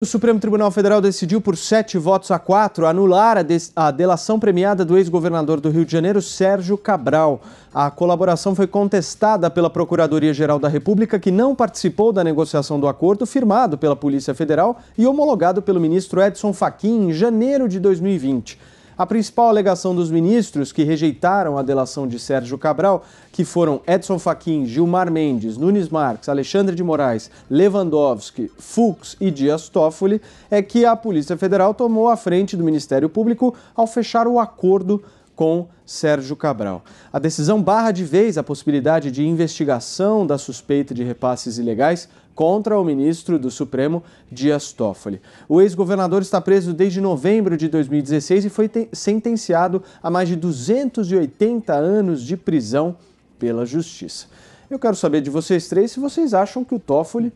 O Supremo Tribunal Federal decidiu por 7 votos a 4 anular a delação premiada do ex-governador do Rio de Janeiro, Sérgio Cabral. A colaboração foi contestada pela Procuradoria-Geral da República, que não participou da negociação do acordo firmado pela Polícia Federal e homologado pelo ministro Edson Fachin em janeiro de 2020. A principal alegação dos ministros que rejeitaram a delação de Sérgio Cabral, que foram Edson Fachin, Gilmar Mendes, Nunes Marques, Alexandre de Moraes, Lewandowski, Fux e Dias Toffoli, é que a Polícia Federal tomou a frente do Ministério Público ao fechar o acordo com Sérgio Cabral. A decisão barra de vez a possibilidade de investigação da suspeita de repasses ilegais contra o ministro do Supremo, Dias Toffoli. O ex-governador está preso desde novembro de 2016 e foi sentenciado a mais de 280 anos de prisão pela Justiça. Eu quero saber de vocês três se vocês acham que o Toffoli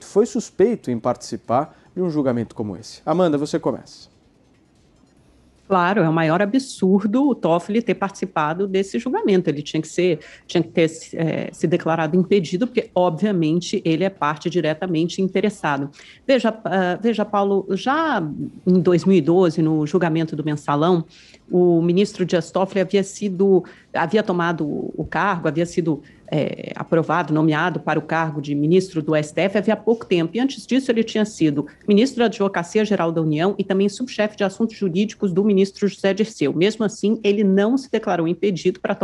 foi suspeito em participar de um julgamento como esse. Amanda, você começa. Claro, é o maior absurdo o Toffoli ter participado desse julgamento. Ele tinha que ter se declarado impedido, porque, obviamente, ele é parte diretamente interessado. Veja, Paulo, já em 2012, no julgamento do Mensalão, o ministro Dias Toffoli havia tomado o cargo, havia sido aprovado, nomeado para o cargo de ministro do STF havia pouco tempo. E antes disso ele tinha sido ministro da Advocacia Geral da União e também subchefe de assuntos jurídicos do ministro José Dirceu. Mesmo assim, ele não se declarou impedido para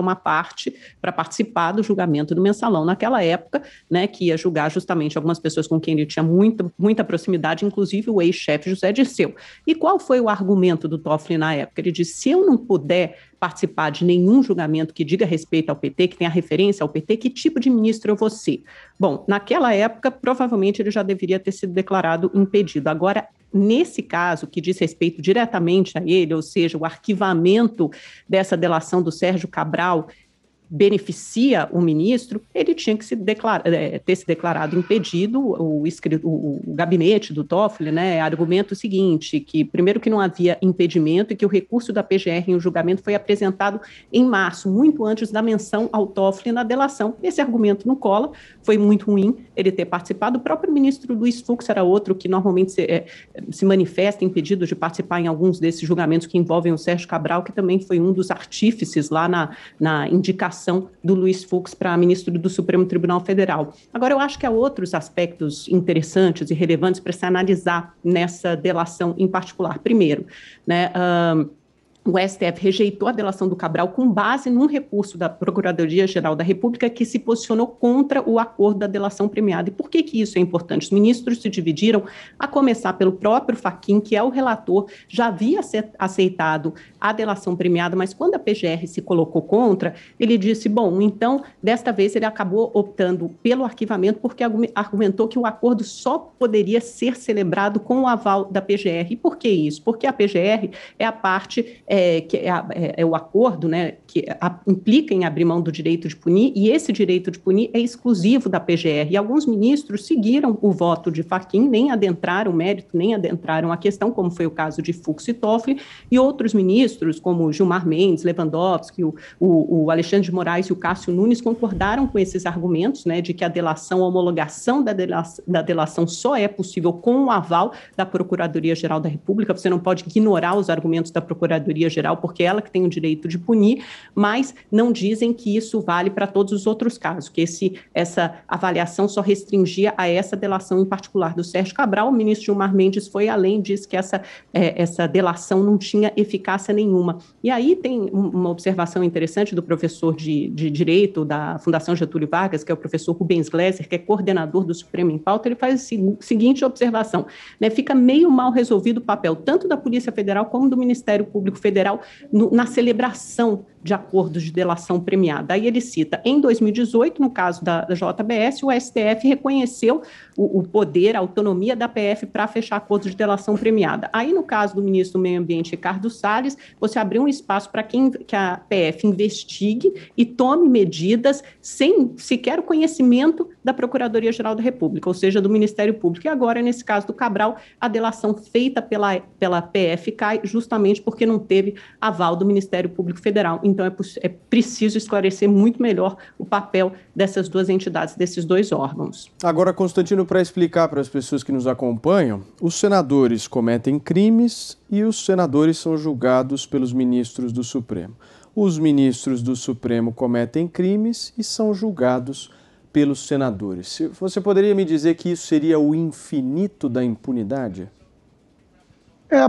participar do julgamento do Mensalão naquela época, né, que ia julgar justamente algumas pessoas com quem ele tinha muita proximidade, inclusive o ex-chefe José Dirceu. E qual foi o argumento do Toffoli na época? Ele disse: se eu não puder participar de nenhum julgamento que diga respeito ao PT, que tenha referência ao PT, que tipo de ministro eu vou ser? Bom, naquela época, provavelmente ele já deveria ter sido declarado impedido. Agora, nesse caso, que diz respeito diretamente a ele, ou seja, o arquivamento dessa delação do Sérgio Cabral beneficia o ministro, ele tinha que ter se declarado impedido. O gabinete do Toffoli, né, argumenta o seguinte, que primeiro que não havia impedimento e que o recurso da PGR em o julgamento foi apresentado em março, muito antes da menção ao Toffoli na delação. Esse argumento não cola, foi muito ruim ele ter participado. O próprio ministro Luiz Fux era outro que normalmente se manifesta impedido de participar em alguns desses julgamentos que envolvem o Sérgio Cabral, que também foi um dos artífices lá na indicação do Luiz Fux para ministro do Supremo Tribunal Federal. Agora, eu acho que há outros aspectos interessantes e relevantes para se analisar nessa delação em particular. Primeiro, né, o STF rejeitou a delação do Cabral com base num recurso da Procuradoria-Geral da República que se posicionou contra o acordo da delação premiada. E por que isso é importante? Os ministros se dividiram, a começar pelo próprio Fachin, que é o relator, já havia aceitado a delação premiada, mas quando a PGR se colocou contra, ele disse, bom, então, desta vez ele acabou optando pelo arquivamento porque argumentou que o acordo só poderia ser celebrado com o aval da PGR. E por que isso? Porque a PGR é a parte que é o acordo, né, que implica em abrir mão do direito de punir, e esse direito de punir é exclusivo da PGR. E alguns ministros seguiram o voto de Fachin, nem adentraram o mérito, nem adentraram a questão, como foi o caso de Fux e Toffoli, e outros ministros, como Gilmar Mendes, Lewandowski, o Alexandre de Moraes e o Cássio Nunes, concordaram com esses argumentos, né, de que a homologação da delação só é possível com o aval da Procuradoria-Geral da República. Você não pode ignorar os argumentos da Procuradoria-Geral, porque ela que tem o direito de punir, mas não dizem que isso vale para todos os outros casos, que essa avaliação só restringia a essa delação em particular do Sérgio Cabral. O ministro Gilmar Mendes foi além, disse que essa delação não tinha eficácia nenhuma. E aí tem uma observação interessante do professor de Direito da Fundação Getúlio Vargas, que é o professor Rubens Gleiser, que é coordenador do Supremo em Pauta. Ele faz a seguinte observação, né, fica meio mal resolvido o papel tanto da Polícia Federal como do Ministério Público Federal na celebração de acordos de delação premiada. Aí ele cita, em 2018, no caso da JBS, o STF reconheceu o poder, a autonomia da PF para fechar acordos de delação premiada. Aí, no caso do ministro do Meio Ambiente, Ricardo Salles, você abriu um espaço para que a PF investigue e tome medidas sem sequer o conhecimento da Procuradoria-Geral da República, ou seja, do Ministério Público. E agora, nesse caso do Cabral, a delação feita pela PF cai justamente porque não teve aval do Ministério Público Federal. então é preciso esclarecer muito melhor o papel dessas duas entidades, desses dois órgãos. Agora, Constantino, para explicar para as pessoas que nos acompanham, os senadores cometem crimes e os senadores são julgados pelos ministros do Supremo. Os ministros do Supremo cometem crimes e são julgados pelos senadores. Você poderia me dizer que isso seria o infinito da impunidade?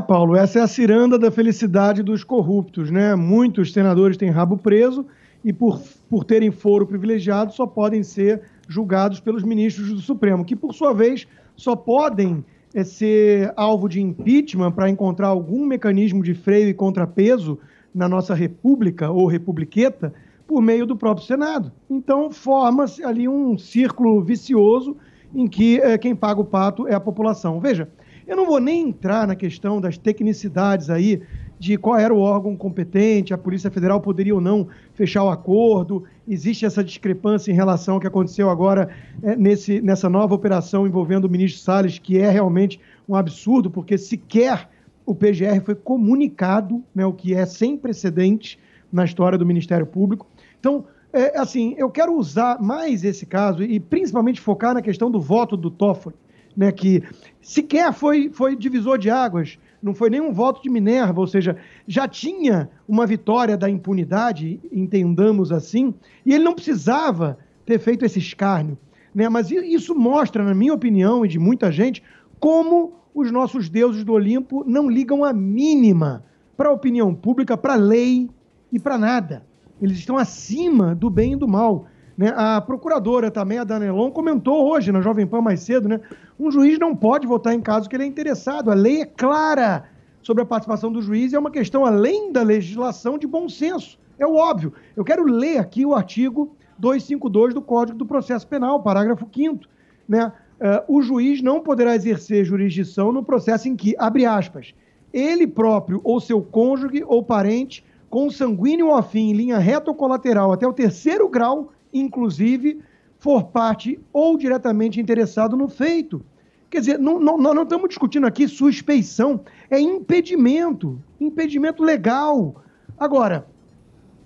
Paulo, essa é a ciranda da felicidade dos corruptos, né? Muitos senadores têm rabo preso e por terem foro privilegiado só podem ser julgados pelos ministros do Supremo, que por sua vez só podem ser alvo de impeachment para encontrar algum mecanismo de freio e contrapeso na nossa república ou republiqueta por meio do próprio Senado. Então forma-se ali um círculo vicioso em que quem paga o pato é a população. Veja, eu não vou nem entrar na questão das tecnicidades aí, de qual era o órgão competente, a Polícia Federal poderia ou não fechar o acordo, existe essa discrepância em relação ao que aconteceu agora nessa nova operação envolvendo o ministro Salles, que é realmente um absurdo, porque sequer o PGR foi comunicado, né, o que é sem precedente na história do Ministério Público. Então, assim, eu quero usar mais esse caso e principalmente focar na questão do voto do Toffoli, né, que sequer foi divisor de águas, não foi nenhum voto de Minerva, ou seja, já tinha uma vitória da impunidade, entendamos assim, e ele não precisava ter feito esse escárnio, né? Mas isso mostra, na minha opinião e de muita gente, como os nossos deuses do Olimpo não ligam a mínima para a opinião pública, para a lei e para nada. Eles estão acima do bem e do mal, né? A procuradora Tameia Danelon comentou hoje na Jovem Pan mais cedo, né? Um juiz não pode votar em caso que ele é interessado. A lei é clara sobre a participação do juiz e é uma questão, além da legislação, de bom senso. É o óbvio. Eu quero ler aqui o artigo 252 do Código do Processo Penal, parágrafo 5º, né? O juiz não poderá exercer jurisdição no processo em que, abre aspas, ele próprio ou seu cônjuge ou parente, consanguíneo ou afim, em linha reta ou colateral, até o 3º grau, inclusive, for parte ou diretamente interessado no feito. Quer dizer, nós não estamos discutindo aqui suspeição, é impedimento legal. Agora,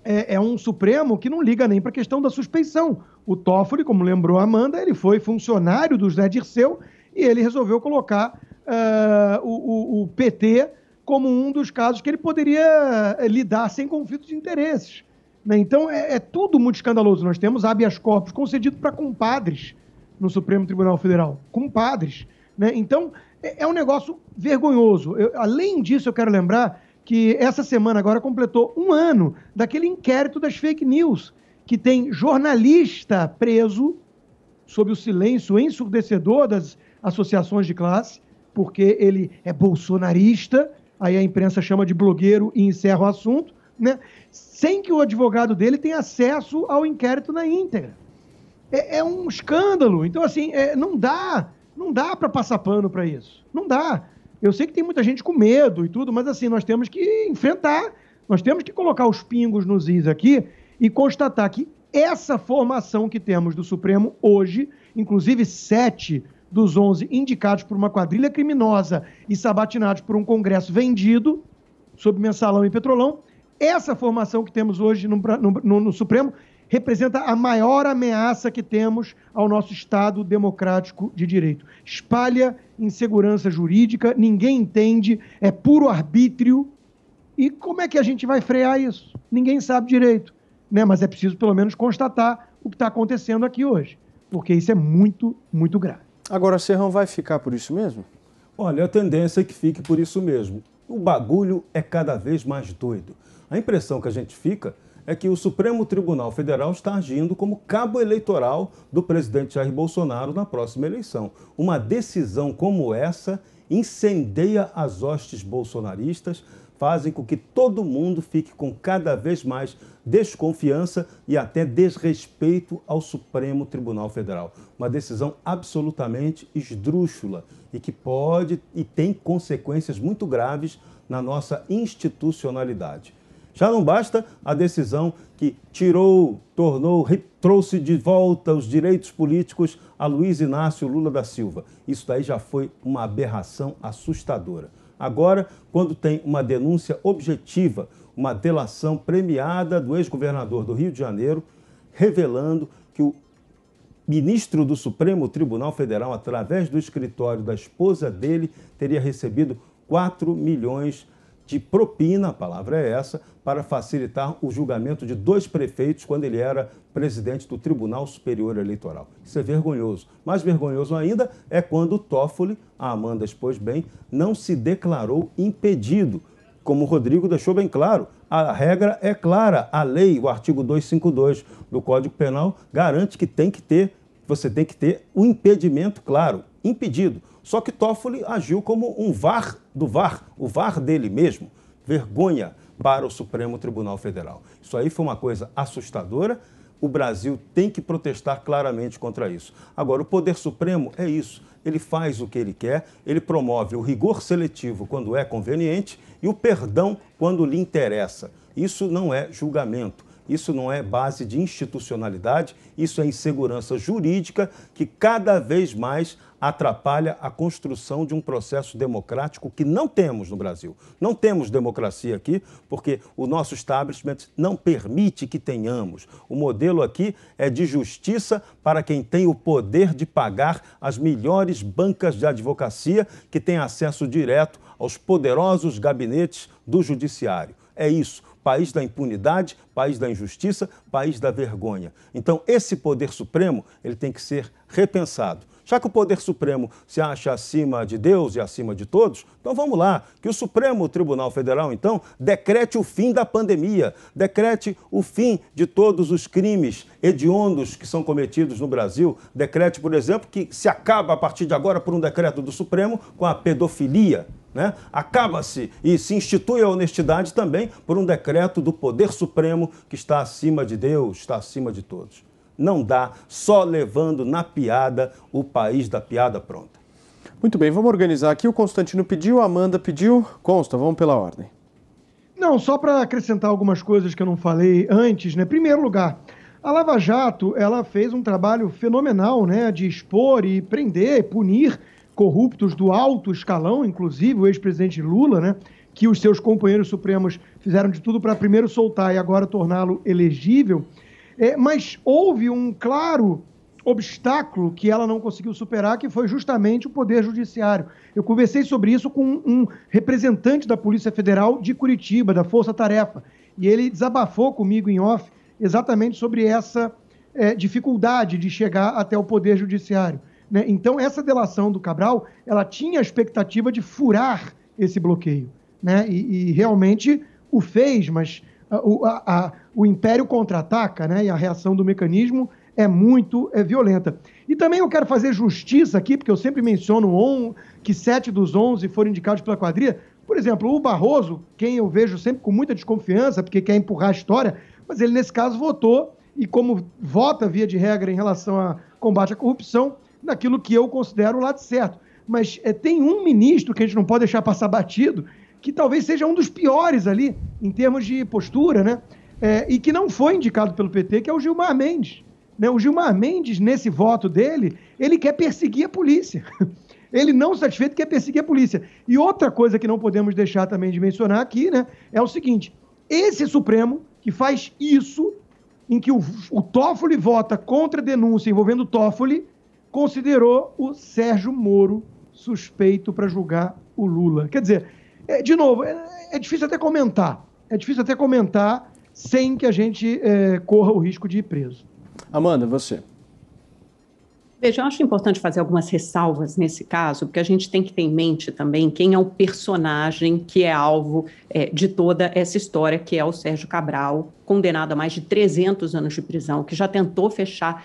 é um Supremo que não liga nem para a questão da suspeição. O Toffoli, como lembrou a Amanda, ele foi funcionário do José Dirceu e ele resolveu colocar o PT como um dos casos que ele poderia lidar sem conflito de interesses. Né? Então, é tudo muito escandaloso. Nós temos habeas corpus concedido para compadres no Supremo Tribunal Federal. Compadres. Né? Então, é um negócio vergonhoso. Além disso, eu quero lembrar que essa semana agora completou 1 ano daquele inquérito das fake news, que tem jornalista preso sob o silêncio ensurdecedor das associações de classe, porque ele é bolsonarista, aí a imprensa chama de blogueiro e encerra o assunto, né? Sem que o advogado dele tenha acesso ao inquérito na íntegra. É um escândalo. Então, assim, não dá para passar pano para isso. Não dá. Eu sei que tem muita gente com medo e tudo, mas assim, nós temos que enfrentar, nós temos que colocar os pingos nos is aqui e constatar que essa formação que temos do Supremo hoje, inclusive 7 dos 11 indicados por uma quadrilha criminosa e sabatinados por um Congresso vendido, sob mensalão e petrolão, essa formação que temos hoje no Supremo representa a maior ameaça que temos ao nosso Estado democrático de direito. Espalha insegurança jurídica, ninguém entende, é puro arbítrio. E como é que a gente vai frear isso? Ninguém sabe direito, né? Mas é preciso pelo menos constatar o que está acontecendo aqui hoje, porque isso é muito, muito grave. Agora, Serrão, vai ficar por isso mesmo? Olha, a tendência é que fique por isso mesmo. O bagulho é cada vez mais doido. A impressão que a gente fica é que o Supremo Tribunal Federal está agindo como cabo eleitoral do presidente Jair Bolsonaro na próxima eleição. Uma decisão como essa incendeia as hostes bolsonaristas, fazem com que todo mundo fique com cada vez mais desconfiança e até desrespeito ao Supremo Tribunal Federal. Uma decisão absolutamente esdrúxula e que pode e tem consequências muito graves na nossa institucionalidade. Já não basta a decisão que trouxe de volta os direitos políticos a Luiz Inácio Lula da Silva. Isso daí já foi uma aberração assustadora. Agora, quando tem uma denúncia objetiva, uma delação premiada do ex-governador do Rio de Janeiro, revelando que o ministro do Supremo Tribunal Federal, através do escritório da esposa dele, teria recebido 4 milhões de propina, a palavra é essa, para facilitar o julgamento de 2 prefeitos quando ele era presidente do Tribunal Superior Eleitoral. Isso é vergonhoso. Mais vergonhoso ainda é quando o Toffoli, a Amanda expôs bem, não se declarou impedido. Como o Rodrigo deixou bem claro, a regra é clara, a lei, o artigo 252 do Código Penal, garante que você tem que ter o impedimento claro, impedido. Só que Toffoli agiu como um VAR do VAR, o VAR dele mesmo. Vergonha para o Supremo Tribunal Federal. Isso aí foi uma coisa assustadora. O Brasil tem que protestar claramente contra isso. Agora, o Poder Supremo é isso. Ele faz o que ele quer, ele promove o rigor seletivo quando é conveniente e o perdão quando lhe interessa. Isso não é julgamento. Isso não é base de institucionalidade, isso é insegurança jurídica que cada vez mais atrapalha a construção de um processo democrático que não temos no Brasil. Não temos democracia aqui porque o nosso establishment não permite que tenhamos. O modelo aqui é de justiça para quem tem o poder de pagar as melhores bancas de advocacia que têm acesso direto aos poderosos gabinetes do judiciário. É isso. País da impunidade, país da injustiça, país da vergonha. Então, esse Poder Supremo ele tem que ser repensado. Já que o Poder Supremo se acha acima de Deus e acima de todos, então vamos lá, que o Supremo Tribunal Federal, então, decrete o fim da pandemia, decrete o fim de todos os crimes hediondos que são cometidos no Brasil, decrete, por exemplo, que se acaba a partir de agora, por um decreto do Supremo, com a pedofilia. Acaba-se e se institui a honestidade também por um decreto do Poder Supremo que está acima de Deus, está acima de todos. Não dá só levando na piada o país da piada pronta. Muito bem, vamos organizar aqui. O Constantino pediu, a Amanda pediu. Consta, vamos pela ordem. Não, só para acrescentar algumas coisas que eu não falei antes, né? Primeiro lugar, a Lava Jato, ela fez um trabalho fenomenal, né, de expor e prender, punir corruptos do alto escalão, inclusive o ex-presidente Lula, né, que os seus companheiros supremos fizeram de tudo para primeiro soltar e agora torná-lo elegível. Mas houve um claro obstáculo que ela não conseguiu superar, que foi justamente o Poder Judiciário. Eu conversei sobre isso com um representante da Polícia Federal de Curitiba, da Força Tarefa, e ele desabafou comigo em off exatamente sobre essa dificuldade de chegar até o Poder Judiciário. Então, essa delação do Cabral, ela tinha a expectativa de furar esse bloqueio, né? E realmente o fez, mas o Império contra-ataca, né? E a reação do mecanismo é muito violenta. E também eu quero fazer justiça aqui, porque eu sempre menciono que 7 dos 11 foram indicados pela quadrilha. Por exemplo, o Barroso, quem eu vejo sempre com muita desconfiança, porque quer empurrar a história, mas ele, nesse caso, votou, e como vota, via de regra, em relação a combate à corrupção, naquilo que eu considero o lado certo. Mas tem um ministro que a gente não pode deixar passar batido, que talvez seja um dos piores ali, em termos de postura, né? E que não foi indicado pelo PT, que é o Gilmar Mendes. Né? O Gilmar Mendes, nesse voto dele, ele quer perseguir a polícia. Ele não satisfeito quer perseguir a polícia. E outra coisa que não podemos deixar também de mencionar aqui, né, é o seguinte, esse Supremo que faz isso, em que o Toffoli vota contra a denúncia envolvendo o Toffoli, considerou o Sérgio Moro suspeito para julgar o Lula. Quer dizer, de novo, é difícil até comentar. É difícil até comentar sem que a gente corra o risco de ir preso. Amanda, você. Veja, eu acho importante fazer algumas ressalvas nesse caso, porque a gente tem que ter em mente também quem é o personagem que é alvo de toda essa história, que é o Sérgio Cabral, condenado a mais de 300 anos de prisão, que já tentou fechar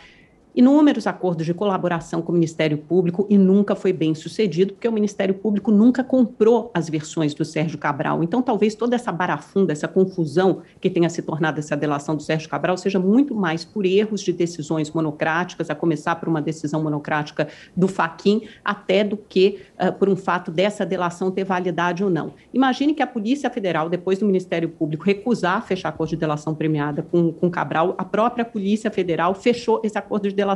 inúmeros acordos de colaboração com o Ministério Público e nunca foi bem sucedido, porque o Ministério Público nunca comprou as versões do Sérgio Cabral. Então, talvez toda essa barafunda, essa confusão que tenha se tornado essa delação do Sérgio Cabral seja muito mais por erros de decisões monocráticas, a começar por uma decisão monocrática do Fachin, até do que por um fato dessa delação ter validade ou não. Imagine que a Polícia Federal, depois do Ministério Público recusar fechar acordo de delação premiada com Cabral, a própria Polícia Federal fechou esse acordo de delação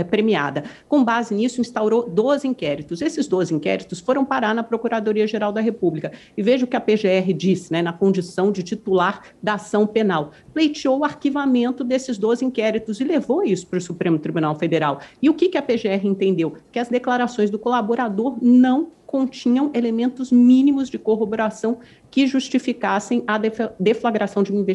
premiada. Com base nisso, instaurou 12 inquéritos. Esses 12 inquéritos foram parar na Procuradoria-Geral da República. E veja o que a PGR disse, né, na condição de titular da ação penal. Pleiteou o arquivamento desses 12 inquéritos e levou isso para o Supremo Tribunal Federal. E o que a PGR entendeu? Que as declarações do colaborador não continham elementos mínimos de corroboração que justificassem a deflagração de uma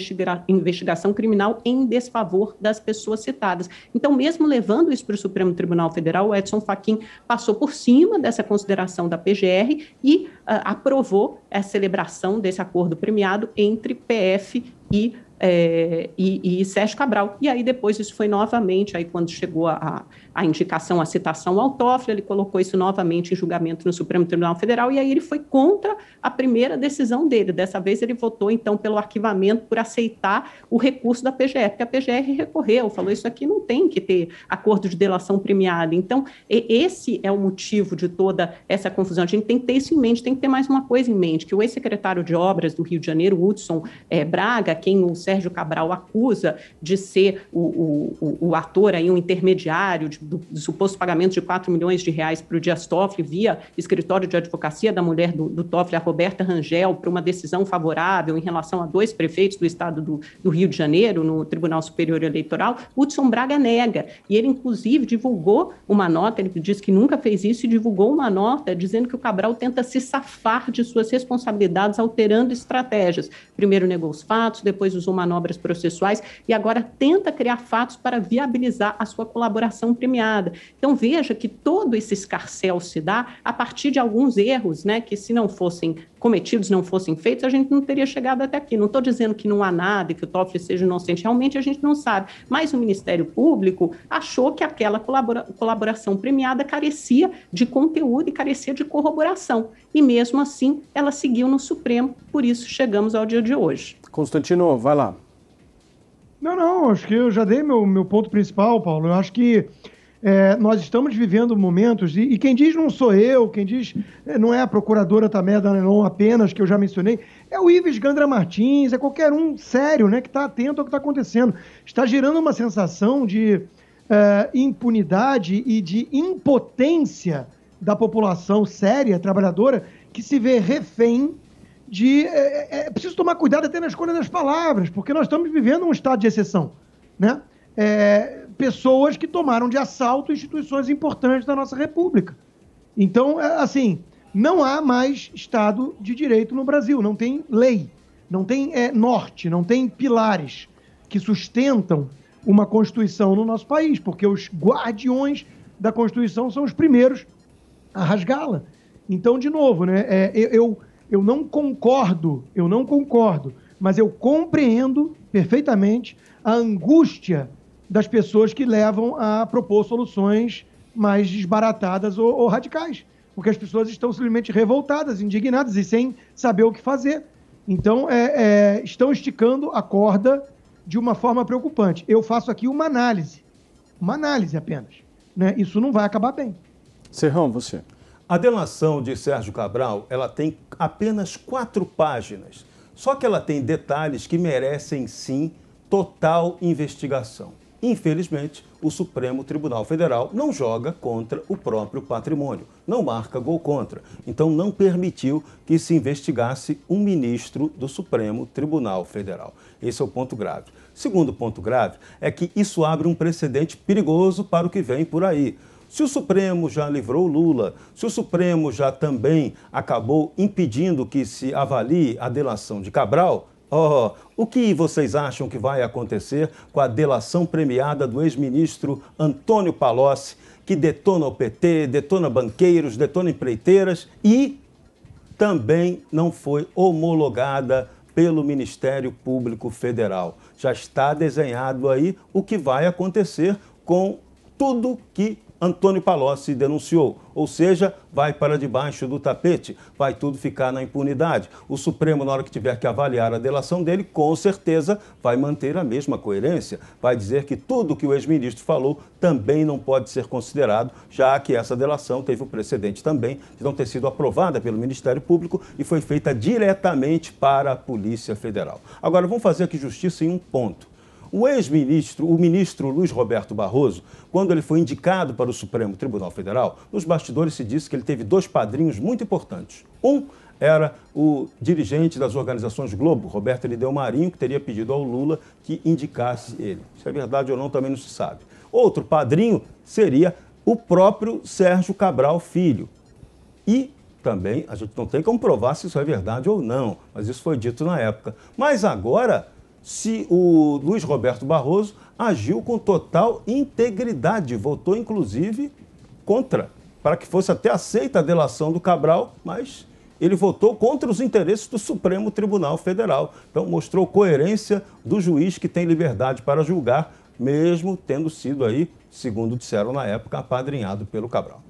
investigação criminal em desfavor das pessoas citadas. Então, mesmo levando isso para o Supremo Tribunal Federal, o Edson Fachin passou por cima dessa consideração da PGR e aprovou a celebração desse acordo premiado entre PF e Sérgio Cabral. E aí depois isso foi novamente, aí quando chegou a indicação, a citação ao Toffoli, ele colocou isso novamente em julgamento no Supremo Tribunal Federal, e aí ele foi contra a primeira decisão dele. Dessa vez ele votou, então, pelo arquivamento, por aceitar o recurso da PGR, porque a PGR recorreu, falou isso aqui não tem que ter acordo de delação premiada. Então, esse é o motivo de toda essa confusão. A gente tem que ter isso em mente, tem que ter mais uma coisa em mente, que o ex-secretário de Obras do Rio de Janeiro, Hudson Braga, quem o Sérgio Cabral acusa de ser o ator, aí, um intermediário do suposto pagamento de R$4 milhões para o Dias Toffoli via escritório de advocacia da mulher do Toffoli, a Roberta Rangel, para uma decisão favorável em relação a 2 prefeitos do estado do Rio de Janeiro, no Tribunal Superior Eleitoral. Hudson Braga nega, e ele inclusive divulgou uma nota, ele disse que nunca fez isso, e divulgou uma nota dizendo que o Cabral tenta se safar de suas responsabilidades alterando estratégias. Primeiro negou os fatos, depois usou manobras processuais e agora tenta criar fatos para viabilizar a sua colaboração premiada. Então, veja que todo esse escarcéu se dá a partir de alguns erros, né, que se não fossem cometidos, não fossem feitos, a gente não teria chegado até aqui. Não estou dizendo que não há nada e que o Toffoli seja inocente, realmente a gente não sabe, mas o Ministério Público achou que aquela colaboração premiada carecia de conteúdo e carecia de corroboração. E mesmo assim, ela seguiu no Supremo, por isso chegamos ao dia de hoje. Constantino, vai lá. Não, acho que eu já dei meu ponto principal, Paulo. Eu acho que nós estamos vivendo momentos, e quem diz não sou eu, quem diz não é a procuradora Tameda não apenas, que eu já mencionei, é o Ives Gandra Martins, é qualquer um sério, né, que está atento ao que está acontecendo. Está gerando uma sensação de impunidade e de impotência da população séria, trabalhadora, que se vê refém de... É preciso tomar cuidado até na escolha das palavras, porque nós estamos vivendo um estado de exceção, né? Pessoas que tomaram de assalto instituições importantes da nossa República. Então, assim, não há mais Estado de Direito no Brasil, não tem lei, não tem norte, não tem pilares que sustentam uma Constituição no nosso país, porque os guardiões da Constituição são os primeiros a rasgá-la. Então, de novo, né, eu não concordo, mas eu compreendo perfeitamente a angústia das pessoas que levam a propor soluções mais desbaratadas ou radicais, porque as pessoas estão simplesmente revoltadas, indignadas e sem saber o que fazer. Então, estão esticando a corda de uma forma preocupante. Eu faço aqui uma análise apenas, né? Isso não vai acabar bem. Serrão, você. A delação de Sérgio Cabral, ela tem apenas 4 páginas, só que ela tem detalhes que merecem, sim, total investigação. Infelizmente, o Supremo Tribunal Federal não joga contra o próprio patrimônio, não marca gol contra. Então, não permitiu que se investigasse um ministro do Supremo Tribunal Federal. Esse é o ponto grave. Segundo ponto grave é que isso abre um precedente perigoso para o que vem por aí. Se o Supremo já livrou Lula, se o Supremo já também acabou impedindo que se avalie a delação de Cabral, o que vocês acham que vai acontecer com a delação premiada do ex-ministro Antônio Palocci, que detona o PT, detona banqueiros, detona empreiteiras e também não foi homologada pelo Ministério Público Federal? Já está desenhado aí o que vai acontecer com tudo que Antônio Palocci denunciou, ou seja, vai para debaixo do tapete, vai tudo ficar na impunidade. O Supremo, na hora que tiver que avaliar a delação dele, com certeza vai manter a mesma coerência, vai dizer que tudo que o ex-ministro falou também não pode ser considerado, já que essa delação teve o precedente também de não ter sido aprovada pelo Ministério Público e foi feita diretamente para a Polícia Federal. Agora, vamos fazer aqui justiça em um ponto. O ex-ministro, o ministro Luiz Roberto Barroso, quando ele foi indicado para o Supremo Tribunal Federal, nos bastidores se disse que ele teve dois padrinhos muito importantes. Um era o dirigente das organizações Globo, Roberto Erideu Marinho, que teria pedido ao Lula que indicasse ele. Se é verdade ou não, também não se sabe. Outro padrinho seria o próprio Sérgio Cabral Filho. E também a gente não tem como provar se isso é verdade ou não, mas isso foi dito na época. Mas agora, se o Luiz Roberto Barroso agiu com total integridade, votou inclusive contra, para que fosse até aceita a delação do Cabral, mas ele votou contra os interesses do Supremo Tribunal Federal. Então mostrou coerência do juiz que tem liberdade para julgar, mesmo tendo sido aí, segundo disseram na época, apadrinhado pelo Cabral.